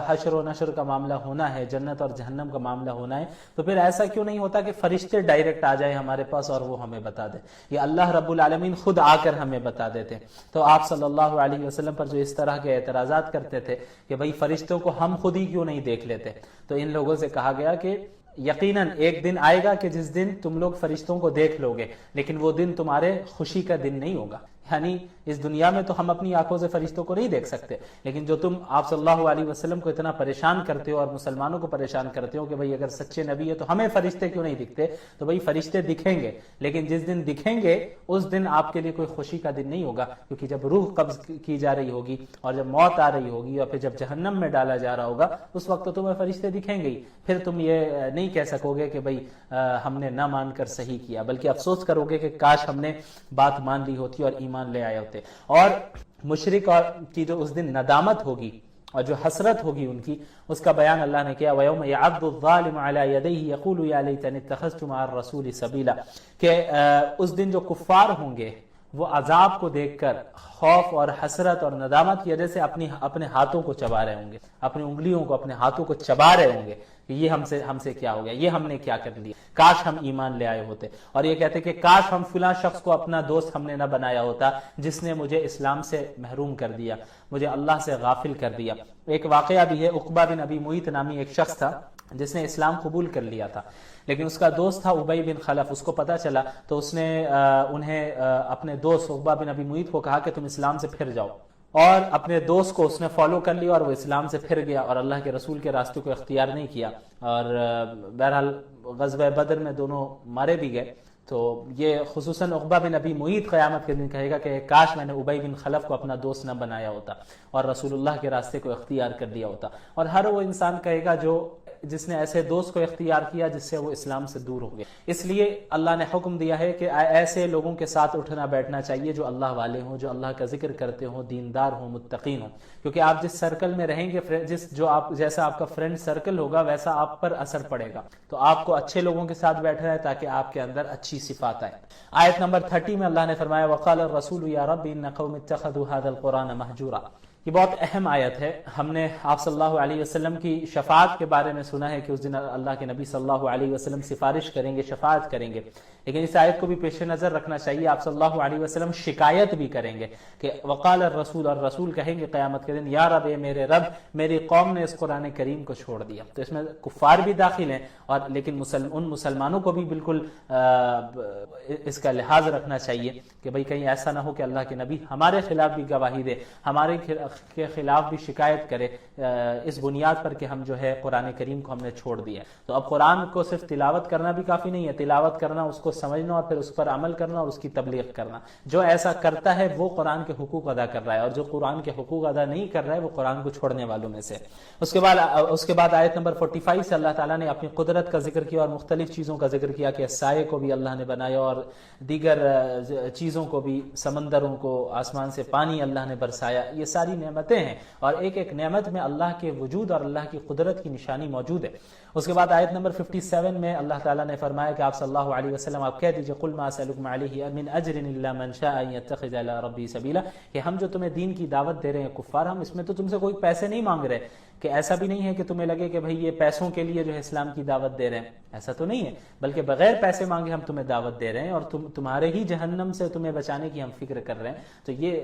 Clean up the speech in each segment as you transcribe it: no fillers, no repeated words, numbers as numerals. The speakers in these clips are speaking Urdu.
حشر و نشر کا معاملہ ہونا ہے، جنت اور جہنم کا معاملہ ہونا ہے، تو پھر ایسا کیوں نہیں ہوتا کہ فرشتے ڈائریکٹ آ جائیں ہمارے پاس اور وہ ہمیں بتا دیں، یا اللہ رب العالمین خود آ کر ہمیں بتا دیتے۔ تو آپ صلی اللہ علیہ وسلم پر جو اس طرح کے اعتراضات کرتے تھے کہ بھئی فرشتوں کو ہم خود ہی کیوں نہیں دیکھ لیتے، تو ان لوگوں سے کہا گیا کہ یقیناً ایک دن آئے گا کہ جس دن تم لوگ فرشتوں کو دیکھ لو گے، لیکن وہ دن تمہارے خوشی کا دن نہیں ہوگا۔ یعنی اس دنیا میں تو ہم اپنی آنکھوں سے فرشتوں کو نہیں دیکھ سکتے، لیکن جو تم آپ صلی اللہ علیہ وسلم کو اتنا پریشان کرتے ہو اور مسلمانوں کو پریشان کرتے ہو کہ بھئی اگر سچے نبی ہے تو ہمیں فرشتے کیوں نہیں دکھتے، تو بھئی فرشتے دکھیں گے، لیکن جس دن دکھیں گے اس دن آپ کے لیے کوئی خوشی کا دن نہیں ہوگا، کیونکہ جب روح قبض کی جا رہی ہوگی اور جب موت آ رہی ہوگی اور پھر جب جہنم میں ڈالا جا رہا ہوگا، اس وقت تو تمہیں فرشتے دکھیں گے ہی، پھر تم یہ نہیں کہہ سکو گے کہ بھئی ہم نے نہ مان کر صحیح کیا، بلکہ افسوس کرو گے کہ کاش ہم نے بات مان لی ہوتی اور ایمان لے آئے ہوتے۔ اور مشرک کی جو اس دن ندامت ہوگی اور جو حسرت ہوگی ان کی، اس کا بیان اللہ نے کیا، وَيَوْمَ يَعَضُّ الظَّالِمُ عَلَى يَدَيْهِ يَقُولُ يَا لَيْتَنِي اتَّخَذْتُ مَعَ الرَّسُولِ سَبِيلًا، کہ اس دن جو کفار ہوں گے وہ عذاب کو دیکھ کر خوف اور حسرت اور ندامت کی وجہ سے اپنے ہاتھوں کو چبا رہے ہوں گے، اپنی انگلیوں کو، اپنے ہاتھوں کو چبا رہے ہوں گے کہ یہ ہم سے کیا ہو گیا، یہ ہم نے کیا کر لیا، کاش ہم ایمان لے آئے ہوتے، اور یہ کہتے کہ کاش ہم فلاں شخص کو اپنا دوست ہم نے نہ بنایا ہوتا جس نے مجھے اسلام سے محروم کر دیا، مجھے اللہ سے غافل کر دیا۔ ایک واقعہ بھی ہے، عقبہ بن ابی معیط نامی ایک شخص تھا جس نے اسلام قبول کر لیا تھا، لیکن اس کا دوست تھا ابی بن خلف، اس کو پتا چلا تو اس نے انہیں اپنے دوست عقبہ بن ابی معیط کو کہا کہ تم اسلام سے پھر جاؤ، اور اپنے دوست کو اس نے فالو کر لیا اور وہ اسلام سے پھر گیا اور اللہ کے رسول کے راستے کو اختیار نہیں کیا، اور بہرحال غزوہ بدر میں دونوں مارے بھی گئے۔ تو یہ خصوصاً عقبہ بن ابی معیط قیامت کے دن کہے گا کہ کاش میں نے ابی بن خلف کو اپنا دوست نہ بنایا ہوتا اور رسول اللہ کے راستے کو اختیار کر دیا ہوتا، اور ہر وہ انسان کہے گا جس نے ایسے دوست کو اختیار کیا جس سے وہ اسلام سے دور ہو گئے۔ اس لیے اللہ نے حکم دیا ہے کہ ایسے لوگوں کے ساتھ اٹھنا بیٹھنا چاہیے جو اللہ والے ہوں، جو اللہ کا ذکر کرتے ہوں، دیندار ہوں، متقین ہوں، کیونکہ آپ جس سرکل میں رہیں گے، جیسا آپ کا فرینڈ سرکل ہوگا ویسا آپ پر اثر پڑے گا، تو آپ کو اچھے لوگوں کے ساتھ بیٹھنا ہے تاکہ آپ کے اندر اچھی صفات آئیں۔ آیت نمبر 30 میں اللہ نے فرمایا وقال الرسول یا رب ان قوم اتخذوا هذا القرآن مہجورا۔ یہ بہت اہم آیت ہے۔ ہم نے آپ صلی اللہ علیہ وسلم کی شفاعت کے بارے میں سنا ہے کہ اس دن اللہ کے نبی صلی اللہ علیہ وسلم سفارش کریں گے، شفاعت کریں گے، لیکن اس آیت کو بھی پیش نظر رکھنا چاہیے، آپ صلی اللہ علیہ وسلم شکایت بھی کریں گے کہ وقال الرسول، اور رسول کہیں گے قیامت کے دن یا رب، اے میرے رب، میری قوم نے اس قرآن کریم کو چھوڑ دیا۔ تو اس میں کفار بھی داخل ہیں، اور لیکن ان مسلمانوں کو بھی بالکل اس کا لحاظ رکھنا چاہیے کہ بھئی کہیں ایسا نہ ہو کہ اللہ کے نبی ہمارے خلاف بھی گواہی دے، ہمارے کے خلاف بھی شکایت کرے اس بنیاد پر کہ ہم جو ہے قرآن کریم کو ہم نے چھوڑ دیا۔ تو اب قرآن کو صرف تلاوت کرنا بھی کافی نہیں ہے، تلاوت کرنا، اس کو سمجھنا اور پھر اس پر عمل کرنا اور اس کی تبلیغ کرنا۔ جو ایسا کرتا ہے وہ قرآن کے حقوق ادا کر رہا ہے، اور جو قرآن کے حقوق ادا نہیں کر رہا ہے وہ قرآن کو چھوڑنے والوں میں سے۔ اس کے بعد آیت نمبر 45 سے اللہ تعالیٰ نے اپنی قدرت کا ذکر کیا اور مختلف چیزوں کا ذکر کیا کہ سائے کو بھی اللہ نے بنایا اور دیگر چیزوں کو بھی، سمندروں کو، آسمان سے پانی اللہ نے برسایا۔ یہ ساری نعمتیں ہیں، اور ایک ایک نعمت میں اللہ کے وجود اور اللہ کی قدرت کی نشانی موجود ہے۔ اس کے بعد آیت نمبر 57 میں اللہ تعالیٰ نے فرمایا کہ آپ صلی اللہ علیہ وسلم آپ کہہ دیجئے قل ما اسألکم علیہ من اجر الا من شاء ان يتخذ الى ربی سبیلا، کہ ہم جو تمہیں دین کی دعوت دے رہے ہیں کفار، ہم اس میں تو تم سے کوئی پیسے نہیں مانگ رہے، کہ ایسا بھی نہیں ہے کہ تمہیں لگے کہ بھئی یہ پیسوں کے لیے جو ہے اسلام کی دعوت دے رہے ہیں، ایسا تو نہیں ہے، بلکہ بغیر پیسے مانگے ہم تمہیں دعوت دے رہے ہیں، اور تمہارے ہی جہنم سے تمہیں بچانے کی ہم فکر کر رہے ہیں۔ تو یہ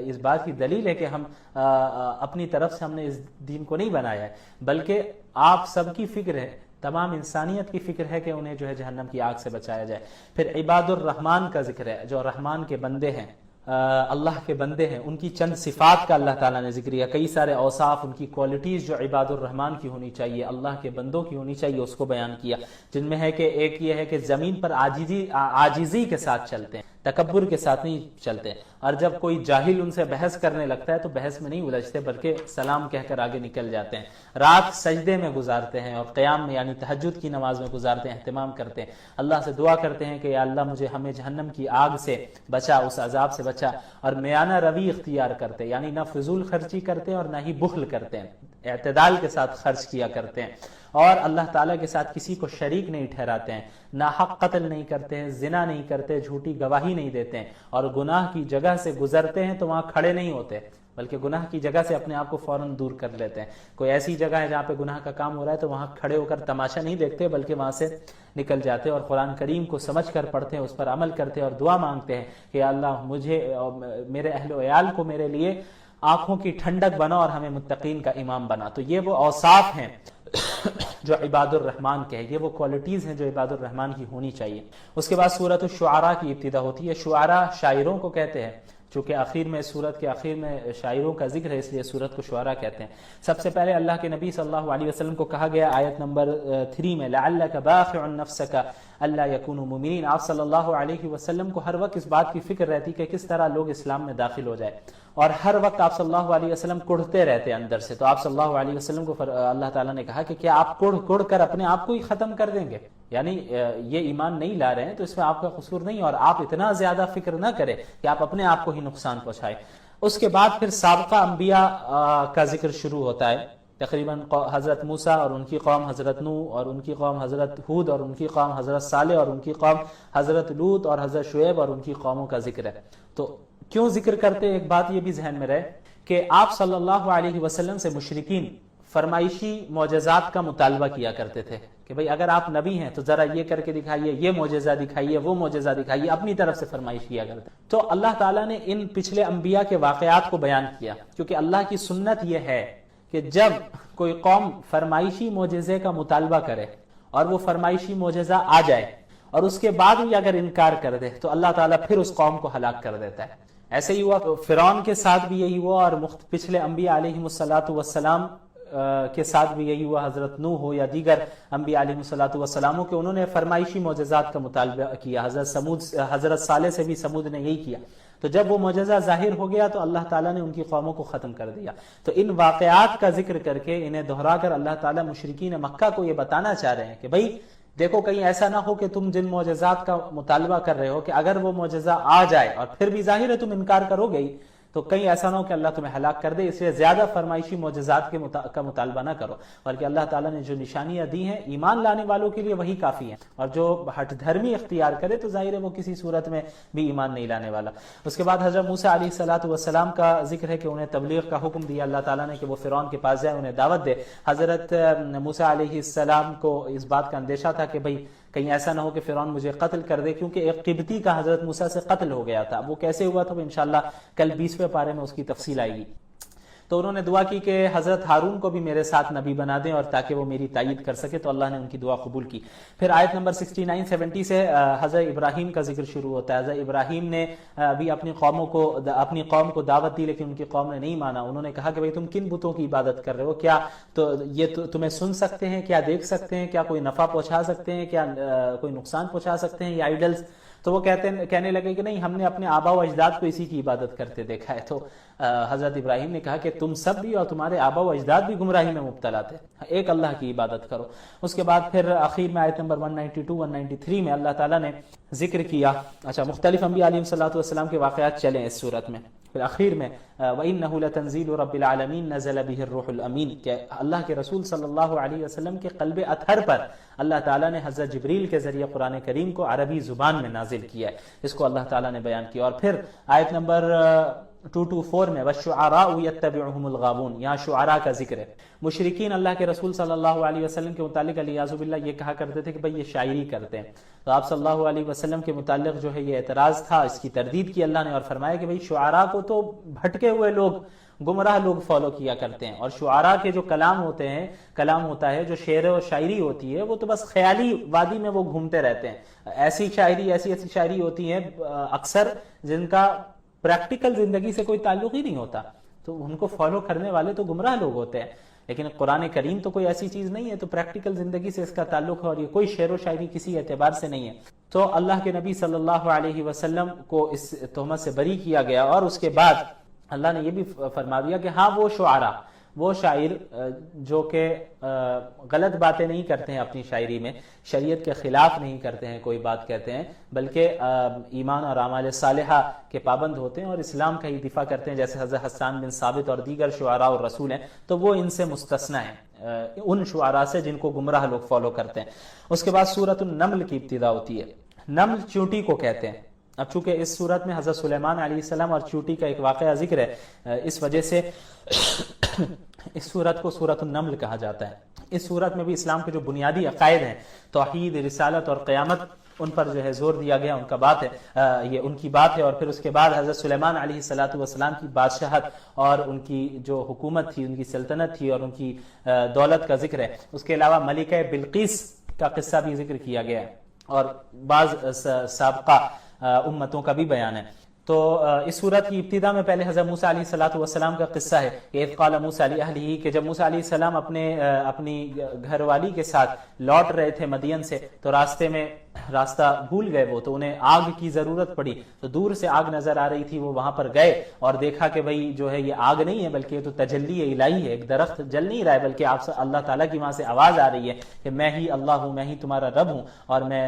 اس بات کی دلیل ہے کہ ہم اپنی طرف سے ہم نے اس دین کو نہیں بنایا ہے، بلکہ آپ سب کی فکر ہے، تمام انسانیت کی فکر ہے کہ انہیں جو ہے جہنم کی آگ سے بچایا جائے۔ پھر عباد الرحمن کا ذکر ہے، جو رحمان کے بندے ہیں، اللہ کے بندے ہیں، ان کی چند صفات کا اللہ تعالیٰ نے ذکر کیا، کئی سارے اوصاف، ان کی کوالٹیز جو عباد الرحمن کی ہونی چاہیے، اللہ کے بندوں کی ہونی چاہیے، اس کو بیان کیا، جن میں ہے کہ ایک یہ ہے کہ زمین پر عاجزی کے ساتھ چلتے ہیں، تکبر کے ساتھ نہیں چلتے، اور جب کوئی جاہل ان سے بحث کرنے لگتا ہے تو بحث میں نہیں الجھتے بلکہ سلام کہہ کر آگے نکل جاتے ہیں، رات سجدے میں گزارتے ہیں اور قیام میں یعنی تہجد کی نماز میں گزارتے ہیں، اہتمام کرتے ہیں، اللہ سے دعا کرتے ہیں کہ یا اللہ ہمیں جہنم کی آگ سے بچا، اس عذاب سے بچا، اور میانہ روی اختیار کرتے ہیں، یعنی نہ فضول خرچی کرتے ہیں اور نہ ہی بخل کرتے ہیں، اعتدال کے ساتھ خرچ کیا کرتے ہیں، اور اللہ تعالیٰ کے ساتھ کسی کو شریک نہیں ٹھہراتے ہیں، ناحق قتل نہیں کرتے ہیں، زنا نہیں کرتے، جھوٹی گواہی نہیں دیتے ہیں، اور گناہ کی جگہ سے گزرتے ہیں تو وہاں کھڑے نہیں ہوتے، بلکہ گناہ کی جگہ سے اپنے آپ کو فوراً دور کر لیتے ہیں. کوئی ایسی جگہ ہے جہاں پہ گناہ کا کام ہو رہا ہے تو وہاں کھڑے ہو کر تماشا نہیں دیکھتے بلکہ وہاں سے نکل جاتے اور قرآن کریم کو سمجھ کر پڑھتے ہیں, اس پر عمل کرتے ہیں اور دعا مانگتے ہیں کہ اللہ مجھے اور میرے اہل و عیال کو میرے لیے آنکھوں کی ٹھنڈک بنا اور ہمیں متقین کا امام بنا. تو یہ وہ اوصاف ہیں جو عباد الرحمن کے ہیں, یہ وہ کوالٹیز ہیں جو عباد الرحمن کی ہونی چاہیے. اس کے بعد سورۃ الشعراء کی ابتدا ہوتی ہے. شعراء شاعروں کو کہتے ہیں, چونکہ آخر میں سورت کے آخر میں شاعروں کا ذکر ہے اس لیے سورت کو شعراء کہتے ہیں. سب سے پہلے اللہ کے نبی صلی اللہ علیہ وسلم کو کہا گیا آیت نمبر 3 میں لعلک باخع نفسک الا یکونوا مؤمنین. آپ صلی اللہ علیہ وسلم کو ہر وقت اس بات کی فکر رہتی کہ کس طرح لوگ اسلام میں داخل ہو جائے, اور ہر وقت آپ صلی اللہ علیہ وسلم کڑھتے رہتے اندر سے. تو آپ صلی اللہ علیہ وسلم کو اللہ تعالیٰ نے کہا کہ کیا آپ کڑھ کر اپنے آپ کو ہی ختم کر دیں گے, یعنی یہ ایمان نہیں لا رہے ہیں تو اس میں آپ کا قصور نہیں, اور آپ اتنا زیادہ فکر نہ کریں کہ آپ اپنے آپ کو ہی نقصان پہنچائیں. اس کے بعد پھر سابقہ انبیاء کا ذکر شروع ہوتا ہے. تقریباً حضرت موسیٰ اور ان کی قوم حضرت نوح, اور ان کی قوم حضرت ہود, اور ان کی قوم حضرت صالح, اور ان کی قوم حضرت لوط, اور حضرت شعیب اور ان کی قوموں کا ذکر ہے. تو کیوں ذکر کرتے, ایک بات یہ بھی ذہن میں رہے کہ آپ صلی اللہ علیہ وسلم سے مشرکین فرمائشی معجزات کا مطالبہ کیا کرتے تھے کہ بھئی اگر آپ نبی ہیں تو ذرا یہ کر کے دکھائیے, یہ معجزہ دکھائیے, وہ معجزہ دکھائیے, اپنی طرف سے فرمائش کیا کرتے. تو اللہ تعالیٰ نے ان پچھلے انبیاء کے واقعات کو بیان کیا, کیونکہ اللہ کی سنت یہ ہے کہ جب کوئی قوم فرمائشی معجزے کا مطالبہ کرے اور وہ فرمائشی معجزہ آ جائے اور اس کے بعد بھی اگر انکار کر دے تو اللہ تعالیٰ پھر اس قوم کو ہلاک کر دیتا ہے. ایسے ہی ہوا فرعون کے ساتھ بھی یہی ہوا, اور پچھلے انبیاء علیہ السلام کے ساتھ بھی یہی ہوا. حضرت نوح ہو یا دیگر انبیاء علیہ السلام کہ انہوں نے فرمائشی معجزات کا مطالبہ کیا. حضرت صالح سے بھی سمود نے یہی کیا. تو جب وہ معجزہ ظاہر ہو گیا تو اللہ تعالیٰ نے ان کی قوموں کو ختم کر دیا. تو ان واقعات کا ذکر کر کے انہیں دہرا کر اللہ تعالیٰ مشرکین مکہ کو یہ بتانا چاہ رہے ہیں کہ بھئی دیکھو کہیں ایسا نہ ہو کہ تم جن معجزات کا مطالبہ کر رہے ہو کہ اگر وہ معجزہ آ جائے اور پھر بھی ظاہر ہے تم انکار کرو گے تو کہیں ایسا نہ ہو کہ اللہ تمہیں ہلاک کر دے. اس لیے زیادہ فرمائشی معجزات کا مطالبہ نہ کرو, بلکہ اللہ تعالیٰ نے جو نشانیاں دی ہیں ایمان لانے والوں کے لیے وہی کافی ہیں, اور جو ہٹ دھرمی اختیار کرے تو ظاہر ہے وہ کسی صورت میں بھی ایمان نہیں لانے والا. اس کے بعد حضرت موسیٰ علیہ السلام کا ذکر ہے کہ انہیں تبلیغ کا حکم دیا اللہ تعالیٰ نے کہ وہ فرعون کے پاس جائے, انہیں دعوت دے. حضرت موسیٰ علیہ السلام کو اس بات کا اندیشہ تھا کہ بھئی کہیں ایسا نہ ہو کہ فرعون مجھے قتل کر دے, کیونکہ ایک قبطی کا حضرت موسیٰ سے قتل ہو گیا تھا. وہ کیسے ہوا تھا انشاءاللہ کل 20ویں پارے میں اس کی تفصیل آئے گی. تو انہوں نے دعا کی کہ حضرت ہارون کو بھی میرے ساتھ نبی بنا دیں اور تاکہ وہ میری تائید کر سکے, تو اللہ نے ان کی دعا قبول کی. پھر آیت نمبر 69-70 سے حضرت ابراہیم کا ذکر شروع ہوتا ہے. حضرت ابراہیم نے بھی اپنی قوم کو دعوت دی, لیکن ان کی قوم نے نہیں مانا. انہوں نے کہا کہ بھئی تم کن بتوں کی عبادت کر رہے ہو, کیا تو یہ تمہیں سن سکتے ہیں, کیا دیکھ سکتے ہیں, کیا کوئی نفع پہنچا سکتے ہیں, کیا کوئی نقصان پہنچا سکتے ہیں, یہ آئیڈلز. تو وہ کہنے لگے کہ نہیں, ہم نے اپنے آبا و اجداد کو اسی کی عبادت کرتے دیکھا ہے. تو حضرت ابراہیم نے کہا کہ تم سب بھی اور تمہارے آبا و اجداد بھی گمراہی میں مبتلا تھے, ایک اللہ کی عبادت کرو. اس کے بعد پھر اخیر میں آیت نمبر 192-193 میں اللہ تعالیٰ نے ذکر کیا. اچھا, مختلف انبیاء علیہ السلام کے واقعات چلیں اس صورت میں. پھر اخیر میں وَإِنَّهُ لَتَنزِيلُ رَبِّ الْعَالَمِينَ نَزَلَ بِهِ الرُّوحُ الْأَمِينُ, کہ اللہ کے رسول صلی اللہ علیہ وسلم کے قلب اطہر پر اللہ تعالیٰ نے حضرت جبریل کے ذریعے قرآن کریم کو عربی زبان میں نازل کیا ہے. اس کو اللہ تعالیٰ نے بیان کیا. اور پھر آیت نمبر 224 میں وَالشُّعَرَاءُ يَتَّبِعُهُمُ الْغَاوُونَ, یہاں شعراء کا ذکر ہے. مشرکین اللہ کے رسول صلی اللہ علیہ وسلم کے متعلق علیاذ باللہ یہ کہا کرتے تھے کہ بھئی یہ شاعری کرتے ہیں. تو آپ صلی اللہ علیہ وسلم کے متعلق جو ہے یہ اعتراض تھا, اس کی تردید کی اللہ نے اور فرمایا کہ بھئی شعراء کو تو بھٹکے ہوئے لوگ, گمراہ لوگ فالو کیا کرتے ہیں, اور شعراء کے جو کلام ہوتا ہے, جو شعر و شاعری ہوتی ہے, وہ تو بس خیالی وادی میں وہ گھومتے رہتے ہیں. ایسی شاعری ہوتی ہیں اکثر جن کا پریکٹیکل زندگی سے کوئی تعلق ہی نہیں ہوتا, تو ان کو فالو کرنے والے تو گمراہ لوگ ہوتے ہیں. لیکن قرآن کریم تو کوئی ایسی چیز نہیں ہے, تو پریکٹیکل زندگی سے اس کا تعلق ہے, اور یہ کوئی شعر و شاعری کسی اعتبار سے نہیں ہے. تو اللہ کے نبی صلی اللہ علیہ وسلم کو اس تہمت سے بری کیا گیا. اور اس کے بعد اللہ نے یہ بھی فرما دیا کہ ہاں وہ شعراء, وہ شاعر جو کہ غلط باتیں نہیں کرتے ہیں اپنی شاعری میں, شریعت کے خلاف نہیں کرتے ہیں کوئی بات کہتے ہیں, بلکہ ایمان اور اعمال صالحہ کے پابند ہوتے ہیں اور اسلام کا ہی دفاع کرتے ہیں, جیسے حضرت حسان بن ثابت اور دیگر شعراء اور رسول ہیں, تو وہ ان سے مستثنی ہیں, ان شعراء سے جن کو گمراہ لوگ فالو کرتے ہیں. اس کے بعد سورۃ النمل کی ابتدا ہوتی ہے. نمل چونٹی کو کہتے ہیں, اب چونکہ اس صورت میں حضرت سلیمان علیہ السلام اور چیونٹی کا ایک واقعہ ذکر ہے، اس وجہ سے اس صورت کو سورۃ النمل کہا جاتا ہے۔ اس صورت میں بھی اسلام کے جو بنیادی عقائد ہیں، توحید، رسالت اور قیامت، ان پر جو ہے زور دیا گیا، ان کا بات ہے، یہ ان کی بات ہے۔ اور پھر اس کے بعد حضرت سلیمان علیہ السلام کی بادشاہت اور ان کی جو حکومت تھی، ان کی سلطنت تھی اور ان کی دولت کا ذکر ہے۔ اس کے علاوہ ملکہ بلقیس کا قصہ بھی ذکر کیا گیا ہے اور بعض سابقہ امتوں کا بھی بیان ہے۔ تو اس صورت کی ابتدا میں پہلے حضرت موسیٰ علیہ السلام کا قصہ ہے کہ اذ قال موسیٰ لأہلہ، کہ جب موسیٰ علیہ السلام اپنی گھر والی کے ساتھ لوٹ رہے تھے مدین سے، تو راستے میں راستہ بھول گئے وہ، تو انہیں آگ کی ضرورت پڑی، تو دور سے آگ نظر آ رہی تھی، وہ وہاں پر گئے اور دیکھا کہ بھئی جو ہے یہ آگ نہیں ہے بلکہ یہ تو تجلی الہی ہے، ایک درخت جل نہیں رہا ہے بلکہ آپ سے اللہ تعالیٰ کی وہاں سے آواز آ رہی ہے کہ میں ہی اللہ ہوں، میں ہی تمہارا رب ہوں اور میں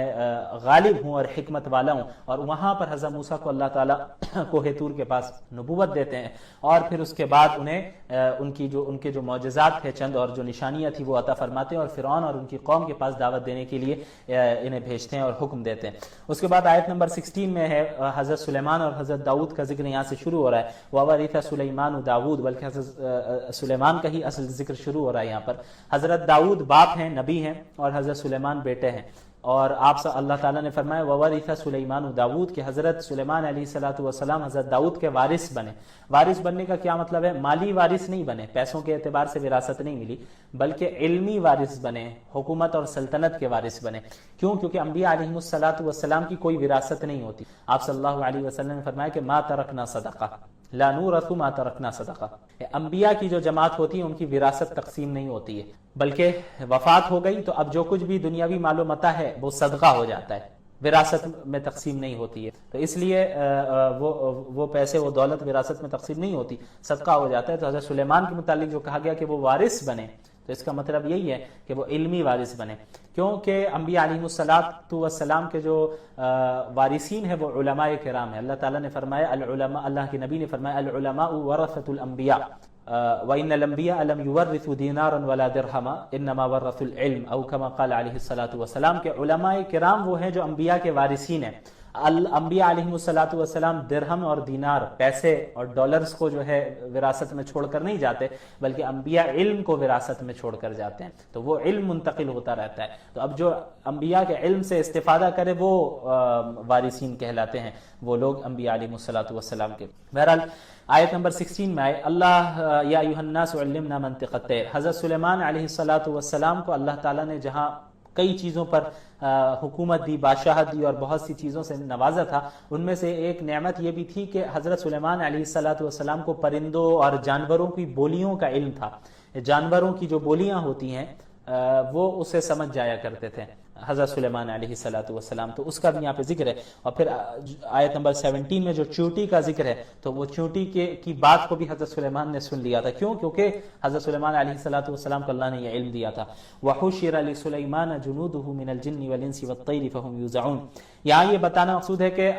غالب ہوں اور حکمت والا ہوں۔ اور وہاں پر حضرت موسیٰ کو اللہ تعالیٰ کوہ طور کے پاس نبوت دیتے ہیں، اور پھر اس کے بعد انہیں ان کے جو معجزات تھے چند اور جو نشانیاں تھی وہ عطا فرماتے ہیں، اور فرعون اور ان کی قوم کے پاس دعوت دینے کے لیے انہیں بھیجتے ہیں اور حکم دیتے ہیں۔ اس کے بعد آیت نمبر 16 میں ہے حضرت سلیمان اور حضرت داؤد کا ذکر یہاں سے شروع ہو رہا ہے، وَوَرِثَ سُلَيْمَانُ داؤد، بلکہ حضرت سلیمان کا ہی اصل ذکر شروع ہو رہا ہے یہاں پر۔ حضرت داؤد باپ ہیں، نبی ہیں، اور حضرت سلیمان بیٹے ہیں، اور آپ سے اللہ تعالیٰ نے فرمایا وَوَرِثَ سُلَيْمَانُ داؤد، کہ حضرت سلیمان علیہ السلام حضرت داؤد کے وارث بنے۔ وارث بننے کا کیا مطلب ہے؟ مالی وارث نہیں بنے، پیسوں کے اعتبار سے وراثت نہیں ملی، بلکہ علمی وارث بنے، حکومت اور سلطنت کے وارث بنے۔ کیوں؟ کیونکہ انبیاء علیہ السلام کی کوئی وراثت نہیں ہوتی۔ آپ صلی اللہ علیہ وسلم نے فرمایا کہ ما ترکنا صدقہ لا نورث ما ترکنا صدقہ، انبیاء کی جو جماعت ہوتی ہے ان کی وراثت تقسیم نہیں ہوتی ہے، بلکہ وفات ہو گئی تو اب جو کچھ بھی دنیاوی مال و متاع ہے وہ صدقہ ہو جاتا ہے، وراثت میں تقسیم نہیں ہوتی ہے۔ تو اس لیے وہ پیسے، وہ دولت وراثت میں تقسیم نہیں ہوتی، صدقہ ہو جاتا ہے۔ تو حضرت سلیمان کے متعلق جو کہا گیا کہ وہ وارث بنے، تو اس کا مطلب یہی ہے کہ وہ علمی وارث بنے، کیونکہ انبیاء علیہ السلام کے جو وارثین ہیں وہ علماء کرام ہیں۔ اللہ تعالیٰ نے فرمایا العلماء، اللہ کے نبی نے فرمایا العلماء ورثۃ الانبیاء وَإِنَّ الْأَنْبِيَاءَ لَمْ يُوَرِّثُوا دِينَارًا وَلَا دِرْهَمًا إِنَّمَا وَرَّثُوا الْعِلْمَ أو كما قال علیہ السلام، کہ علماء کرام وہ ہیں جو انبیاء کے وارثین ہیں۔ الانبیاء علیہ السلام درہم اور دینار، پیسے اور ڈالرز کو جو ہے وراثت میں چھوڑ کر نہیں جاتے، بلکہ انبیاء علم کو وراثت میں چھوڑ کر جاتے ہیں، تو وہ علم منتقل ہوتا رہتا ہے۔ تو اب جو انبیاء کے علم سے استفادہ کرے وہ وارثین کہلاتے ہیں، وہ لوگ انبیاء علیہ السلام کے۔ بہرحال آیت نمبر 16 میں آئے اللہ یا ایھا الناس علمنا منطق الطیر، حضرت سلیمان علیہ السلام کو اللہ تعالیٰ نے جہاں کئی چیزوں پر حکومت دی، بادشاہت دی اور بہت سی چیزوں سے نوازا تھا، ان میں سے ایک نعمت یہ بھی تھی کہ حضرت سلیمان علیہ السلام کو پرندوں اور جانوروں کی بولیوں کا علم تھا۔ جانوروں کی جو بولیاں ہوتی ہیں وہ اسے سمجھ جایا کرتے تھے حضرت سلیمان علیہ السلام، تو اس کا بھی یہاں پہ ذکر ہے۔ اور پھر آیت نمبر 17 میں جو چیونٹی کا ذکر ہے، تو وہ چیونٹی کی بات کو بھی حضرت سلیمان نے سن لیا تھا۔ کیوں؟ کیونکہ حضرت سلیمان علیہ السلام کو اللہ نے یہ علم دیا تھا۔ وَحُشِرَ لِسُلَيْمَانَ جُنُودُهُ مِنَ الْجِنِّ وَالْإِنسِ وَالطَّيْرِ فَهُمْ يُوزَعُونَ۔ یہاں یہ بتانا مقصود ہے کہ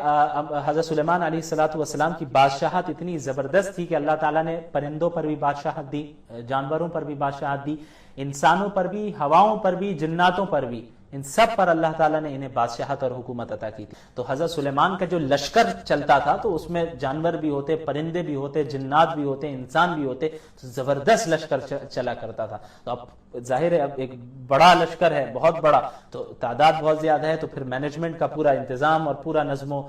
حضرت سلیمان علیہ السلام کی بادشاہت اتنی زبردست تھی کہ اللہ تعالیٰ نے پرندوں پر بھی بادشاہت دی، جانوروں پر بھی بادشاہت دی، انسانوں پر بھی، ہواؤں پر بھی، جناتوں پر بھی، ان سب پر اللہ تعالیٰ نے انہیں بادشاہت اور حکومت عطا کی تھی۔ تو حضرت سلیمان کا جو لشکر چلتا تھا تو اس میں جانور بھی ہوتے، پرندے بھی ہوتے، جنات بھی ہوتے، انسان بھی ہوتے، تو زبردست لشکر چلا کرتا تھا۔ تو اب ظاہر ہے اب ایک بڑا لشکر ہے، بہت بڑا، تو تعداد بہت زیادہ ہے، تو پھر مینجمنٹ کا پورا انتظام اور پورا نظم و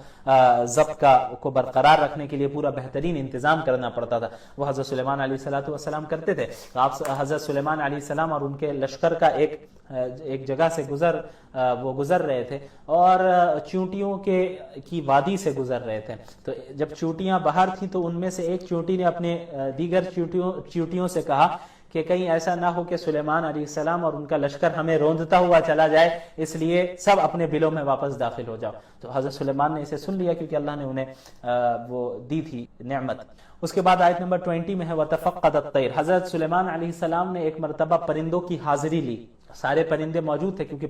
ضبط کو برقرار رکھنے کے لیے پورا بہترین انتظام کرنا پڑتا تھا، وہ حضرت سلیمان علیہ السلام کرتے تھے۔ تو آپ حضرت سلیمان علیہ السلام اور ان کے لشکر کا ایک جگہ سے وہ گزر رہے تھے اور چیونٹیوں کی وادی سے گزر رہے تھے۔ تو جب چیونٹیاں باہر تھیں تو ان میں سے ایک چیونٹی نے اپنے دیگر چیونٹیوں سے کہا کہ کہیں ایسا نہ ہو کہ سلیمان علیہ السلام اور ان کا لشکر ہمیں روندتا ہوا چلا جائے، اس لیے سب اپنے بلوں میں واپس داخل ہو جاؤ۔ تو حضرت سلیمان نے اسے سن لیا کیونکہ اللہ نے انہیں وہ دی تھی نعمت۔ اس کے بعد آیت نمبر 20 میں ہے وَتَفَقَّدَ الطَّيْرَ، حضرت سلیمان علیہ السلام نے ایک مرتبہ پرندوں کی حاضری لی، سارے پرندے موجود تھے کیونکہ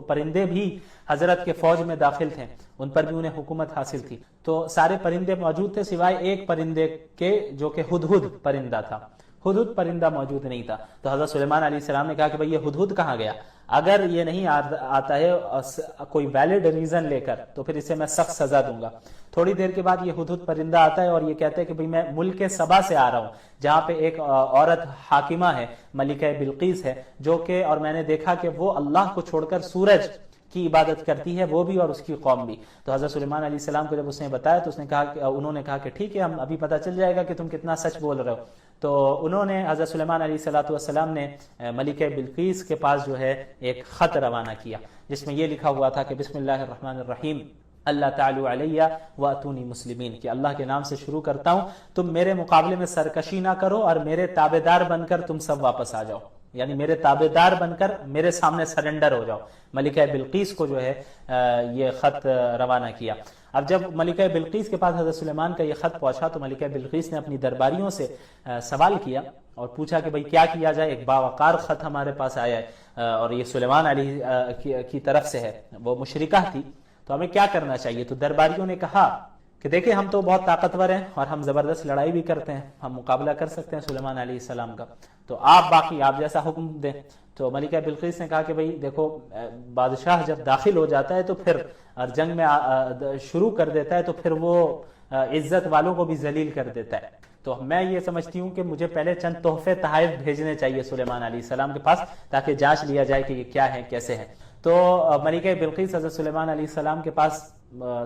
پرندے بھی حضرت کے فوج میں داخل تھے، ان پر بھی انہیں حکومت حاصل تھی، تو سارے پرندے موجود تھے سوائے ایک پرندے کے جو کہ ہدہد پرندہ تھا۔ ہدہد پرندہ موجود نہیں تھا. تو حضرت سلیمان علیہ السلام نے کہا کہ بھئی یہ ہدہد کہاں گیا؟ اگر یہ نہیں آتا ہے کوئی ویلڈ ریزن لے کر تو پھر اسے میں سخت سزا دوں گا. تھوڑی دیر کے بعد یہ ہدہد پرندہ آتا ہے اور یہ کہتا ہے کہ بھئی میں ملک سبا سے آ رہا ہوں، جہاں پہ ایک عورت حاکمہ ہے، ملکہ بلقیس ہے، جو کہ اور میں نے دیکھا کہ وہ اللہ کو چھوڑ کر سورج کی عبادت کرتی ہے، وہ بھی اور اس کی قوم بھی. تو حضرت سلیمان علیہ السلام کو جب اس نے بتایا تو انہوں نے کہا کہ ٹھیک ہے، ہم ابھی پتہ چل جائے گا کہ تم کتنا سچ بول رہے ہو. تو انہوں نے حضرت سلیمان علیہ السلام نے ملکہ بلقیس کے پاس جو ہے ایک خط روانہ کیا، جس میں یہ لکھا ہوا تھا کہ بسم اللہ الرحمن الرحیم اللہ تعالی علیہ واتونی مسلمین، کہ اللہ کے نام سے شروع کرتا ہوں، تم میرے مقابلے میں سرکشی نہ کرو اور میرے تابعدار بن کر تم سب واپس آ جاؤ، یعنی میرے تابعدار بن کر میرے سامنے سرنڈر ہو جاؤ. ملکہ بلقیس کو جو ہے یہ خط روانہ کیا. اب جب ملکہ بلقیس کے پاس حضرت سلیمان کا یہ خط پہنچا تو ملکہ بلقیس نے اپنی درباریوں سے سوال کیا اور پوچھا کہ بھئی کیا کیا جائے، ایک باوقار خط ہمارے پاس آیا ہے اور یہ سلیمان علیہ کی طرف سے ہے، وہ مشرکہ تھی، تو ہمیں کیا کرنا چاہیے؟ تو درباریوں نے کہا کہ دیکھیں ہم تو بہت طاقتور ہیں اور ہم زبردست لڑائی بھی کرتے ہیں، ہم مقابلہ کر سکتے ہیں سلیمان علیہ السلام کا، تو آپ جیسا حکم دیں. تو ملکہ بلقیس نے کہا کہ بھئی دیکھو، بادشاہ جب داخل ہو جاتا ہے تو پھر اور جنگ میں شروع کر دیتا ہے تو پھر وہ عزت والوں کو بھی ذلیل کر دیتا ہے. تو میں یہ سمجھتی ہوں کہ مجھے پہلے چند تحفے تحائف بھیجنے چاہیے سلیمان علیہ السلام کے پاس، تاکہ جانچ لیا جائے کہ یہ کیا ہے، کیسے ہے. تو ملکہ بلقیس حضرت سلیمان علیہ السلام کے پاس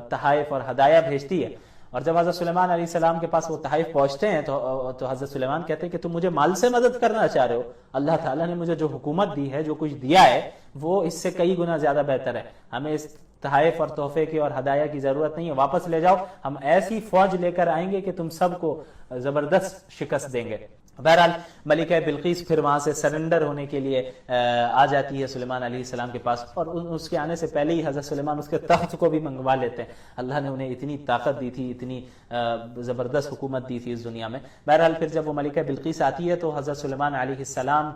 تحائف اور ہدایہ بھیجتی ہے، اور جب حضرت سلیمان علیہ السلام کے پاس وہ تحائف پہنچتے ہیں تو حضرت سلیمان کہتے ہیں کہ تم مجھے مال سے مدد کرنا چاہ رہے ہو، اللہ تعالیٰ نے مجھے جو حکومت دی ہے، جو کچھ دیا ہے، وہ اس سے کئی گنا زیادہ بہتر ہے، ہمیں اس تحائف اور تحفے کی اور ہدایہ کی ضرورت نہیں ہے، واپس لے جاؤ، ہم ایسی فوج لے کر آئیں گے کہ تم سب کو زبردست شکست دیں گے. بہرحال ملکہ بلقیس پھر وہاں سے سرنڈر ہونے کے لیے آ جاتی ہے سلیمان علیہ السلام کے پاس، اور اس کے آنے سے پہلے ہی حضرت سلیمان اس کے تخت کو بھی منگوا لیتے ہیں. اللہ نے انہیں اتنی طاقت دی تھی، اتنی زبردست حکومت دی تھی اس دنیا میں. بہرحال پھر جب وہ ملکہ بلقیس آتی ہے تو حضرت سلیمان علیہ السلام